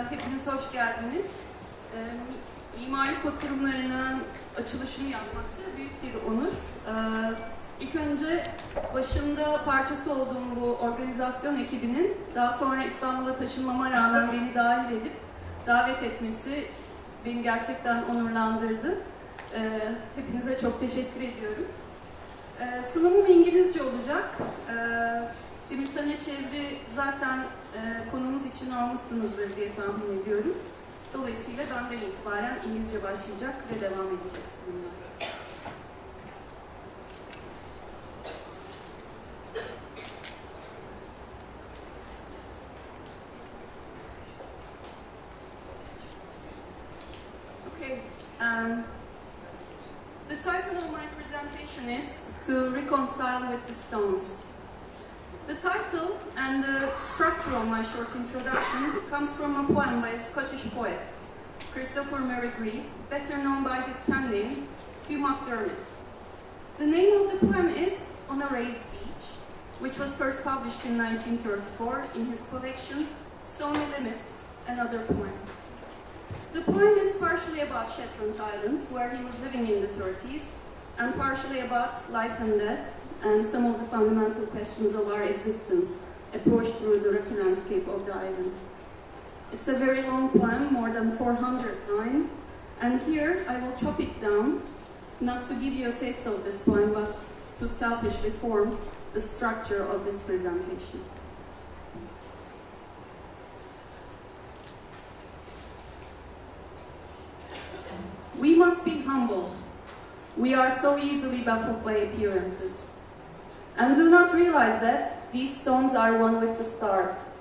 Hepiniz hoş geldiniz. Mimarlık oturumlarının açılışını yapmakta büyük bir onur. İlk önce başında parçası olduğum bu organizasyon ekibinin daha sonra İstanbul'a taşınmama rağmen beni dahil edip davet etmesi beni gerçekten onurlandırdı. Hepinize çok teşekkür ediyorum. Sunumum İngilizce olacak. Simultane çeviri zaten konumuz için almışsınızdır diye tahmin ediyorum. Dolayısıyla benden itibaren İngilizce başlayacak ve devam edecek sunumlar. Okay. The title of my presentation is To Reconcile with the Stones. The title and the structure of my short introduction comes from a poem by a Scottish poet, Christopher Mary Grieve, better known by his pen name, Hugh MacDiarmid. The name of the poem is On a Raised Beach, which was first published in 1934 in his collection Stony Limits and Other Poems. The poem is partially about Shetland Islands, where he was living in the 30s, and partially about life and death, and some of the fundamental questions of our existence approached through the rocky landscape of the island. It's a very long poem, more than 400 lines, and here I will chop it down, not to give you a taste of this poem, but to selfishly form the structure of this presentation. We must be humble. We are so easily baffled by appearances, and do not realize that these stones are one with the stars.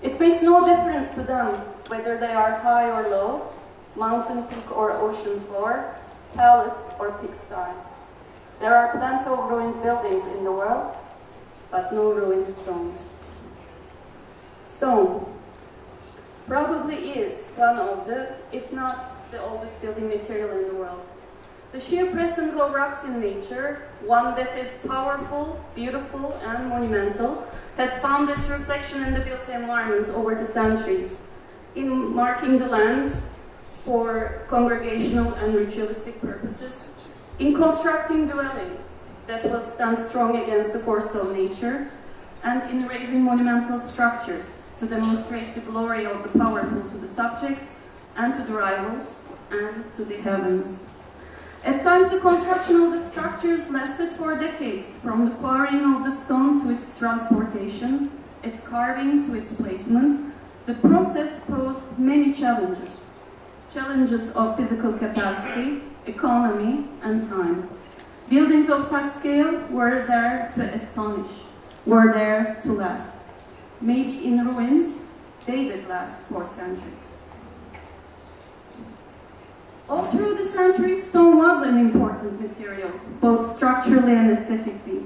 It makes no difference to them whether they are high or low, mountain peak or ocean floor, palace or pigsty. There are plenty of ruined buildings in the world, but no ruined stones. Stone probably is one of the, if not the oldest building material in the world. The sheer presence of rocks in nature, one that is powerful, beautiful, and monumental, has found its reflection in the built environment over the centuries, in marking the land for congregational and ritualistic purposes, in constructing dwellings that will stand strong against the force of nature, and in raising monumental structures to demonstrate the glory of the powerful to the subjects and to the rivals and to the heavens. At times, the construction of the structures lasted for decades, from the quarrying of the stone to its transportation, its carving to its placement. The process posed many challenges. Challenges of physical capacity, economy, and time. Buildings of such scale were there to astonish, were there to last. Maybe in ruins, they did last for centuries. All through the centuries, stone was an important material, both structurally and aesthetically.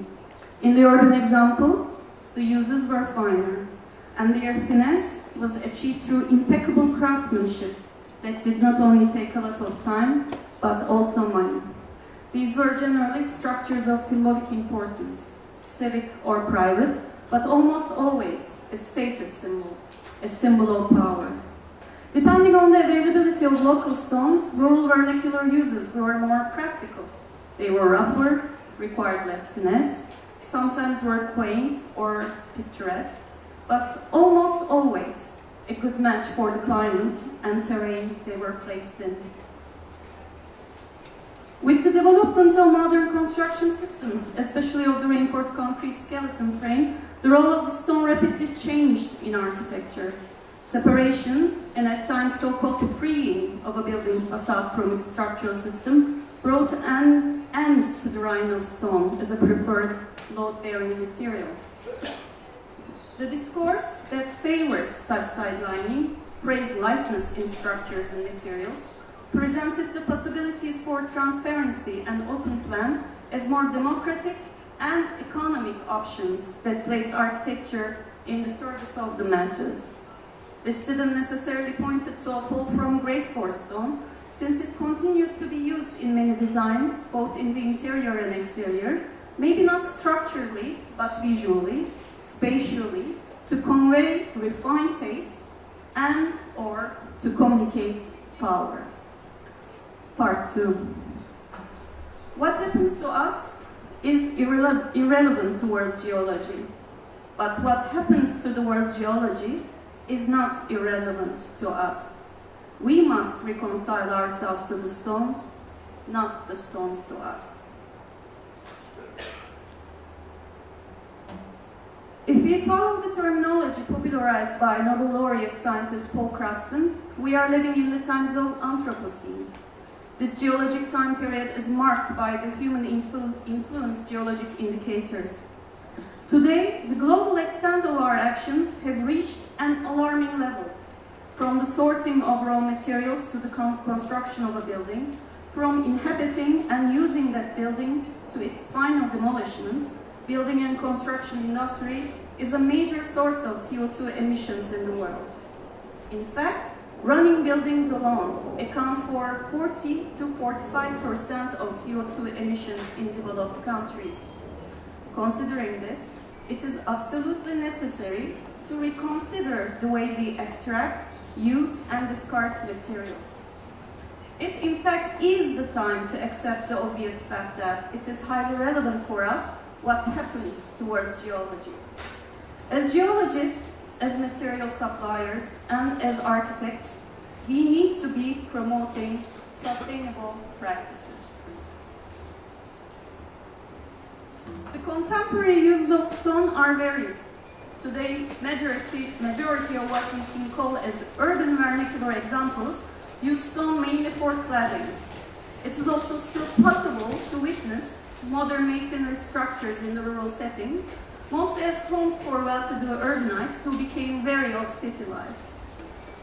In the urban examples, the uses were finer, and their finesse was achieved through impeccable craftsmanship that did not only take a lot of time, but also money. These were generally structures of symbolic importance, civic or private, but almost always a status symbol, a symbol of power. Depending on the availability of local stones, rural vernacular uses were more practical. They were rougher, required less finesse, sometimes were quaint or picturesque, but almost always a good match for the climate and terrain they were placed in. With the development of modern construction systems, especially of the reinforced concrete skeleton frame, the role of the stone rapidly changed in architecture. Separation, and at times so-called freeing of a building's facade from its structural system, brought an end to the reign of stone as a preferred load-bearing material. The discourse that favored such sidelining, praised lightness in structures and materials, presented the possibilities for transparency and open plan as more democratic and economic options that placed architecture in the service of the masses. This didn't necessarily point to a fall from grace for stone, since it continued to be used in many designs, both in the interior and exterior, maybe not structurally, but visually, spatially, to convey refined taste and or to communicate power. Part 2. What happens to us is irrelevant towards geology, but what happens to the world's geology is not irrelevant to us. We must reconcile ourselves to the stones, not the stones to us. If we follow the terminology popularized by Nobel laureate scientist Paul Crutzen, we are living in the times of Anthropocene. This geologic time period is marked by the human influenced geologic indicators. Today, the global extent of our actions have reached an alarming level. From the sourcing of raw materials to the construction of a building, from inhabiting and using that building to its final demolishment, building and construction industry is a major source of CO2 emissions in the world. In fact, running buildings alone account for 40 to 45% of CO2 emissions in developed countries. Considering this, it is absolutely necessary to reconsider the way we extract, use, and discard materials. It, in fact, is the time to accept the obvious fact that it is highly relevant for us what happens towards geology. As geologists, as material suppliers, and as architects, we need to be promoting sustainable practices. The contemporary uses of stone are varied. Today, majority of what we can call as urban vernacular examples use stone mainly for cladding. It is also still possible to witness modern masonry structures in the rural settings, mostly as homes for well-to-do urbanites who became wary of city life.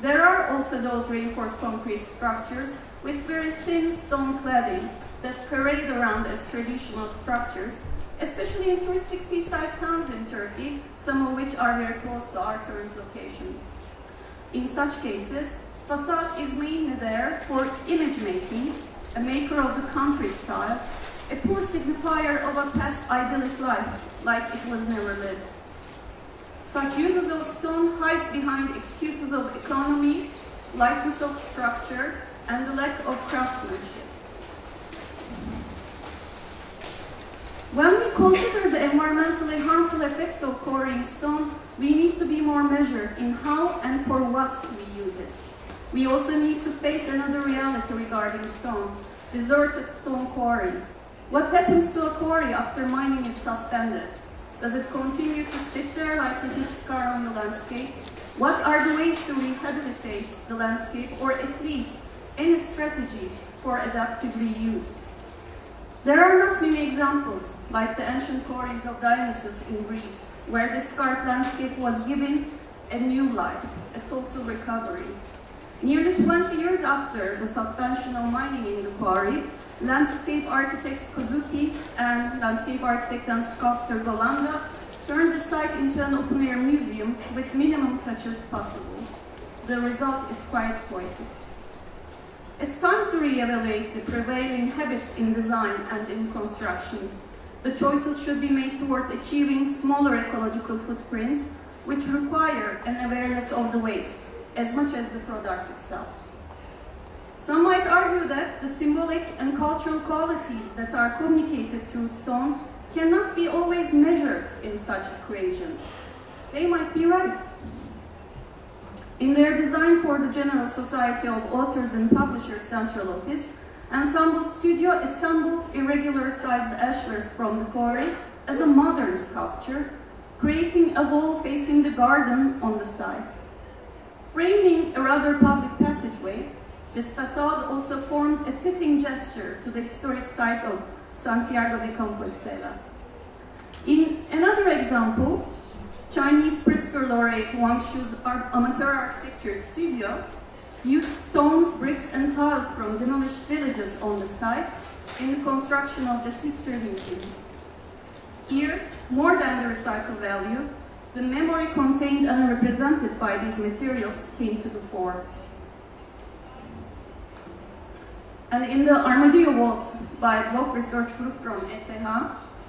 There are also those reinforced concrete structures with very thin stone claddings that parade around as traditional structures, especially in touristic seaside towns in Turkey, some of which are very close to our current location. In such cases, facade is mainly there for image making, a maker of the country style, a poor signifier of a past idyllic life, like it was never lived. Such uses of stone hides behind excuses of economy, lightness of structure, and the lack of craftsmanship. When we consider the environmentally harmful effects of quarrying stone, we need to be more measured in how and for what we use it. We also need to face another reality regarding stone: deserted stone quarries. What happens to a quarry after mining is suspended? Does it continue to sit there like a huge scar on the landscape? What are the ways to rehabilitate the landscape, or at least any strategies for adaptive reuse? There are not many examples, like the ancient quarries of Dionysus in Greece, where the scarred landscape was given a new life, a total recovery. Nearly 20 years after the suspension of mining in the quarry, landscape architects Kozuki and landscape architect and sculptor Golanda turned the site into an open-air museum with minimum touches possible. The result is quite poetic. It's time to re-evaluate the prevailing habits in design and in construction. The choices should be made towards achieving smaller ecological footprints, which require an awareness of the waste, as much as the product itself. Some might argue that the symbolic and cultural qualities that are communicated through stone cannot be always measured in such equations. They might be right. In their design for the General Society of Authors and Publishers Central Office, Ensemble Studio assembled irregular-sized ashlars from the quarry as a modern sculpture, creating a wall facing the garden on the site. Framing a rather public passageway, this facade also formed a fitting gesture to the historic site of Santiago de Compostela. In another example, Chinese Pritzker laureate Wang Shu's amateur architecture studio used stones, bricks, and tiles from demolished villages on the site in the construction of this history museum. Here, more than the recycled value, the memory contained and represented by these materials came to the fore. And in the Armadillo Vault by Block Research Group from ETH,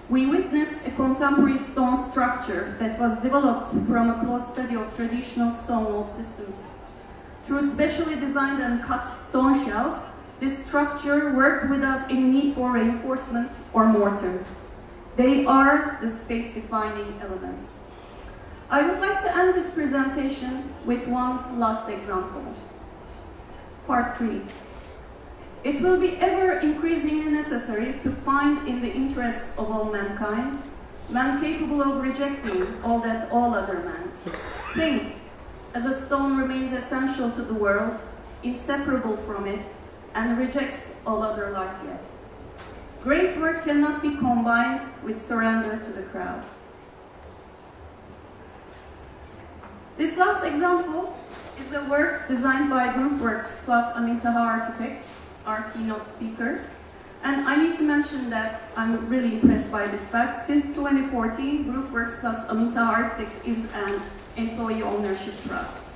we witnessed a contemporary stone structure that was developed from a close study of traditional stone wall systems. Through specially designed and cut stone shells, this structure worked without any need for reinforcement or mortar. They are the space-defining elements. I would like to end this presentation with one last example. Part 3. It will be ever increasingly necessary to find in the interests of all mankind, man capable of rejecting all that all other men think, as a stone remains essential to the world, inseparable from it, and rejects all other life yet. Great work cannot be combined with surrender to the crowd. This last example is a work designed by Groupworks plus Amintaha Architects, our keynote speaker. And I need to mention that I'm really impressed by this fact. Since 2014, Groupworks plus Amintaha Architects is an employee ownership trust.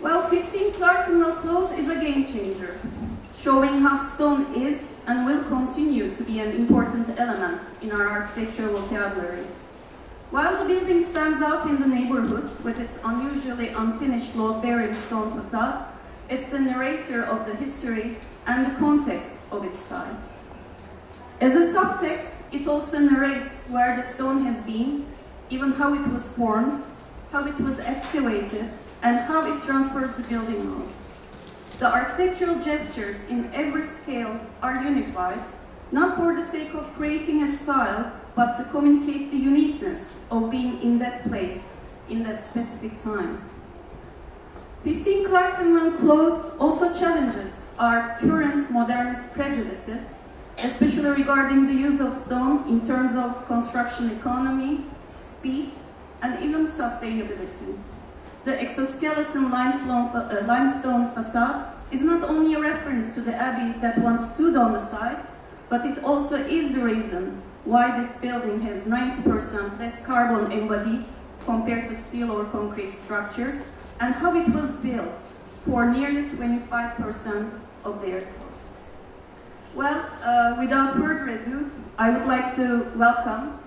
Well, 15 Clerkenwell Close is a game changer, showing how stone is and will continue to be an important element in our architectural vocabulary. While the building stands out in the neighborhood with its unusually unfinished load-bearing stone facade, it's a narrator of the history and the context of its site. As a subtext, it also narrates where the stone has been, even how it was formed, how it was excavated, and how it transfers the building modes. The architectural gestures in every scale are unified, not for the sake of creating a style, but to communicate the uniqueness of being in that place, in that specific time. 15 Clerkenwell Close also challenges our current modernist prejudices, especially regarding the use of stone in terms of construction economy, speed, and even sustainability. The exoskeleton limestone facade is not only a reference to the abbey that once stood on the site, but it also is the reason why this building has 90% less carbon embodied compared to steel or concrete structures, and how it was built for nearly 25% of their costs. Well, without further ado, I would like to welcome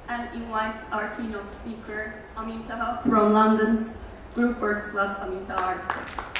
and invite our keynote speaker, Amintaha from London's Groupworks plus Amintaha Architects.